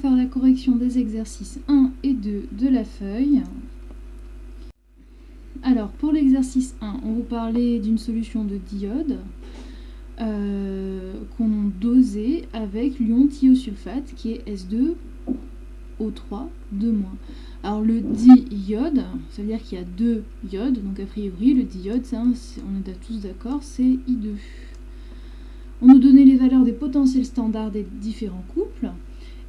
faire la correction des exercices 1 et 2 de la feuille. Alors, pour l'exercice 1, on vous parlait d'une solution de diode qu'on dosait avec l'ion thiosulfate qui est S2O3 2-. Alors, le diiode, ça veut dire qu'il y a 2 iodes, donc a priori, le diode, on est tous d'accord, c'est I2. On nous donnait les valeurs des potentiels standards des différents couples.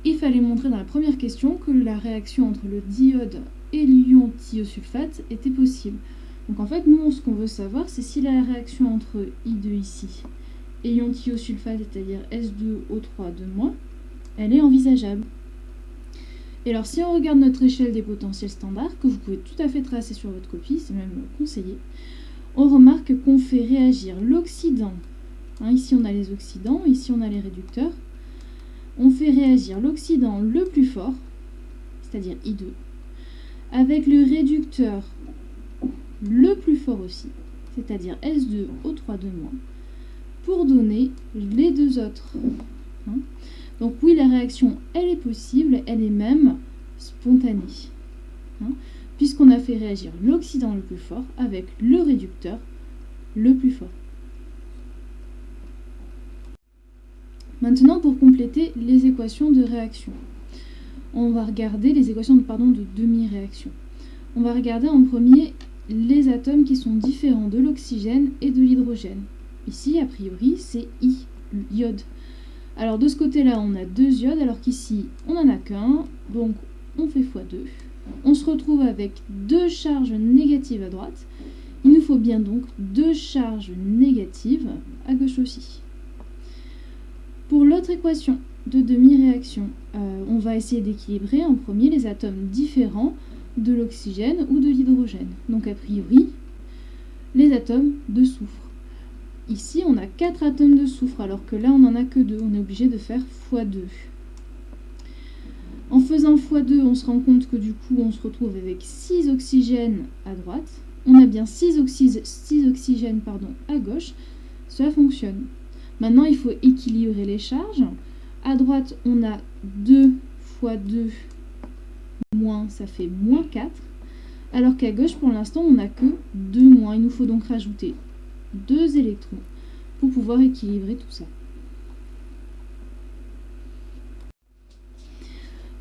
Il fallait montrer dans la première question que la réaction entre le diode et l'ion thiosulfate était possible. Donc en fait, nous, ce qu'on veut savoir, c'est si la réaction entre I2 ici et l'ion thiosulfate, c'est-à-dire S2O3 2-, elle est envisageable. Et alors, si on regarde notre échelle des potentiels standards, que vous pouvez tout à fait tracer sur votre copie, c'est même conseillé, on remarque qu'on fait réagir l'oxydant. Ici, on a les oxydants, ici, on a les réducteurs. On fait réagir l'oxydant le plus fort, c'est-à-dire I2, avec le réducteur le plus fort aussi, c'est-à-dire S2O3 2-, pour donner les deux autres. Donc oui, la réaction, elle est possible, elle est même spontanée, puisqu'on a fait réagir l'oxydant le plus fort avec le réducteur le plus fort. Maintenant, pour compléter les équations de réaction, on va regarder les équations de demi-réaction. On va regarder en premier les atomes qui sont différents de l'oxygène et de l'hydrogène. Ici, a priori, c'est I, iode. Alors, de ce côté-là, on a 2 iodes, alors qu'ici, on n'en a qu'un. Donc, on fait x2. On se retrouve avec 2 charges négatives à droite. Il nous faut bien donc 2 charges négatives à gauche aussi. Pour l'autre équation de demi-réaction, on va essayer d'équilibrer en premier les atomes différents de l'oxygène ou de l'hydrogène. Donc a priori, les atomes de soufre. Ici, on a 4 atomes de soufre, alors que là, on n'en a que 2. On est obligé de faire x2. En faisant x2, on se rend compte que du coup, on se retrouve avec 6 oxygènes à droite. On a bien 6 oxygènes à gauche. Cela fonctionne. Maintenant, il faut équilibrer les charges. À droite, on a 2 fois 2 moins, ça fait moins 4. Alors qu'à gauche, pour l'instant, on n'a que 2 moins. Il nous faut donc rajouter 2 électrons pour pouvoir équilibrer tout ça.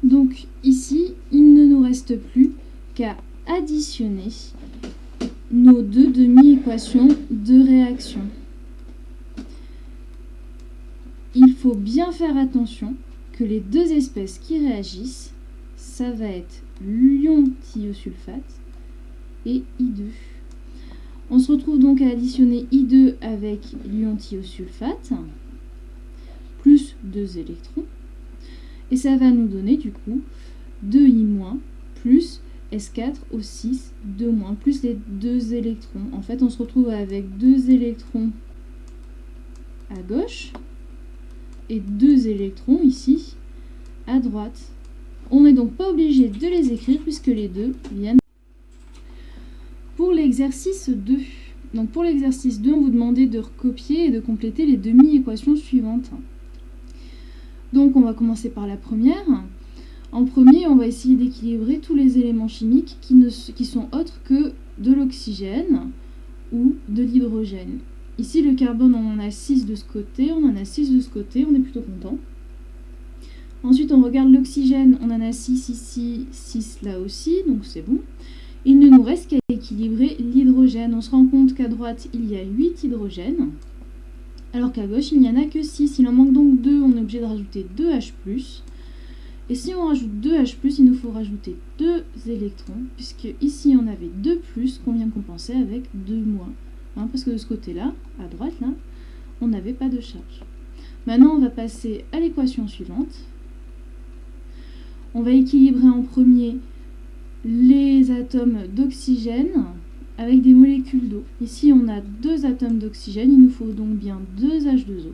Donc ici, il ne nous reste plus qu'à additionner nos 2 demi-équations de réaction. Il faut bien faire attention que les 2 espèces qui réagissent, ça va être l'ion thiosulfate et I2. On se retrouve donc à additionner I2 avec l'ion thiosulfate, plus 2 électrons. Et ça va nous donner du coup 2I- plus S4O6, 2-, plus les 2 électrons. En fait, on se retrouve avec 2 électrons à gauche et 2 électrons ici à droite. On n'est donc pas obligé de les écrire puisque les 2 viennent. Pour l'exercice 2, donc pour l'exercice 2, on vous demandait de recopier et de compléter les demi-équations suivantes. Donc on va commencer par la première. En premier, on va essayer d'équilibrer tous les éléments chimiques qui sont autres que de l'oxygène ou de l'hydrogène. Ici, le carbone, on en a 6 de ce côté, on en a 6 de ce côté, on est plutôt content. Ensuite, on regarde l'oxygène, on en a 6 ici, 6 là aussi, donc c'est bon. Il ne nous reste qu'à équilibrer l'hydrogène. On se rend compte qu'à droite, il y a 8 hydrogènes, alors qu'à gauche, il n'y en a que 6. Il en manque donc 2, on est obligé de rajouter 2 H+. Et si on rajoute 2 H+, il nous faut rajouter 2 électrons, puisque ici, on avait 2+, qu'on vient compenser avec 2-. Parce que de ce côté-là, à droite, là, on n'avait pas de charge. Maintenant, on va passer à l'équation suivante. On va équilibrer en premier les atomes d'oxygène avec des molécules d'eau. Ici, on a 2 atomes d'oxygène, il nous faut donc bien 2 H2O.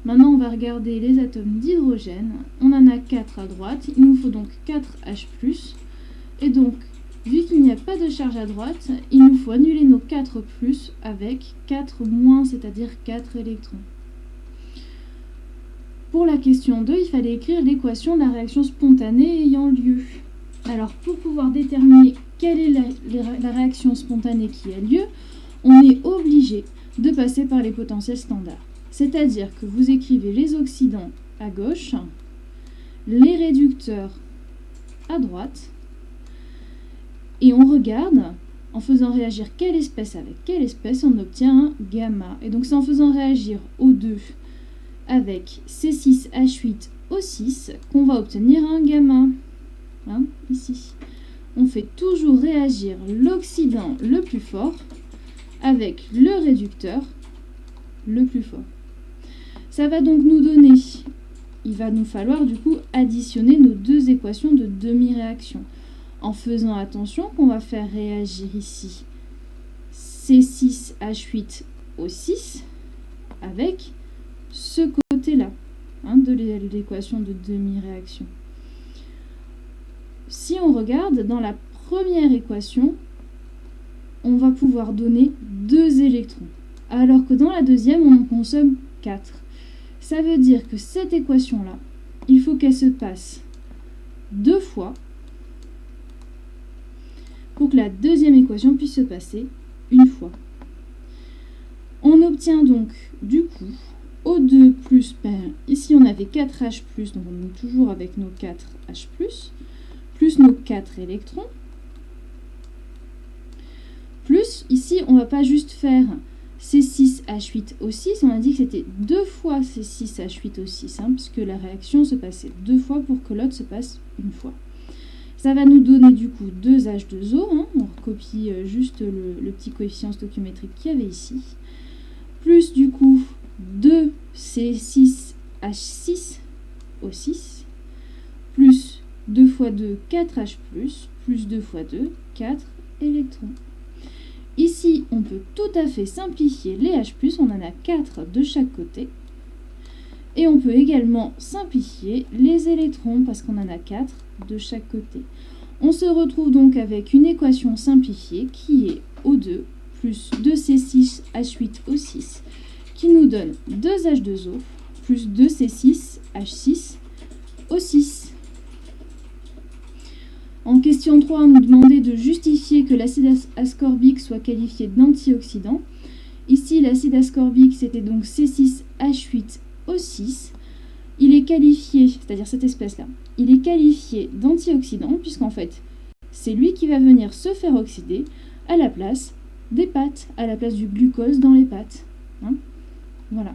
Maintenant, on va regarder les atomes d'hydrogène. On en a 4 à droite, il nous faut donc 4 H+. Et donc, vu qu'il n'y a pas de charge à droite, il nous faut annuler nos 4 plus avec 4 moins, c'est-à-dire 4 électrons. Pour la question 2, il fallait écrire l'équation de la réaction spontanée ayant lieu. Alors, pour pouvoir déterminer quelle est la réaction spontanée qui a lieu, on est obligé de passer par les potentiels standards. C'est-à-dire que vous écrivez les oxydants à gauche, les réducteurs à droite, et on regarde, en faisant réagir quelle espèce avec quelle espèce, on obtient un gamma. Et donc c'est en faisant réagir O2 avec C6H8O6 qu'on va obtenir un gamma. Hein, ici. On fait toujours réagir l'oxydant le plus fort avec le réducteur le plus fort. Ça va donc nous donner, il va nous falloir du coup additionner nos deux équations de demi-réaction en faisant attention qu'on va faire réagir ici C6H8O6 avec ce côté-là de l'équation de demi-réaction. Si on regarde dans la première équation, on va pouvoir donner 2 électrons, alors que dans la deuxième, on en consomme 4. Ça veut dire que cette équation-là, il faut qu'elle se passe 2 fois pour que la deuxième équation puisse se passer une fois. On obtient donc du coup O2 plus, ici on avait 4H+, donc on est toujours avec nos 4H+, plus nos 4 électrons, plus, ici, on ne va pas juste faire C6H8O6, on a dit que c'était 2 fois C6H8O6, puisque la réaction se passait 2 fois pour que l'autre se passe une fois. Ça va nous donner du coup 2H2O, on recopie juste le petit coefficient stoichiométrique qu'il y avait ici, plus du coup 2 C6H6O6, plus 2 fois 2, 4H+, plus 2 fois 2, 4 électrons. Ici, on peut tout à fait simplifier les H+, on en a 4 de chaque côté. Et on peut également simplifier les électrons, parce qu'on en a 4 de chaque côté. On se retrouve donc avec une équation simplifiée qui est O2 plus 2C6H8O6, qui nous donne 2H2O plus 2C6H6O6. En question 3, on nous demandait de justifier que l'acide ascorbique soit qualifié d'antioxydant. Ici, l'acide ascorbique, c'était donc C6H8O6. Il est qualifié, c'est-à-dire cette espèce-là, il est qualifié d'antioxydant, puisqu'en fait, c'est lui qui va venir se faire oxyder à la place des pâtes, à la place du glucose dans les pâtes. Voilà.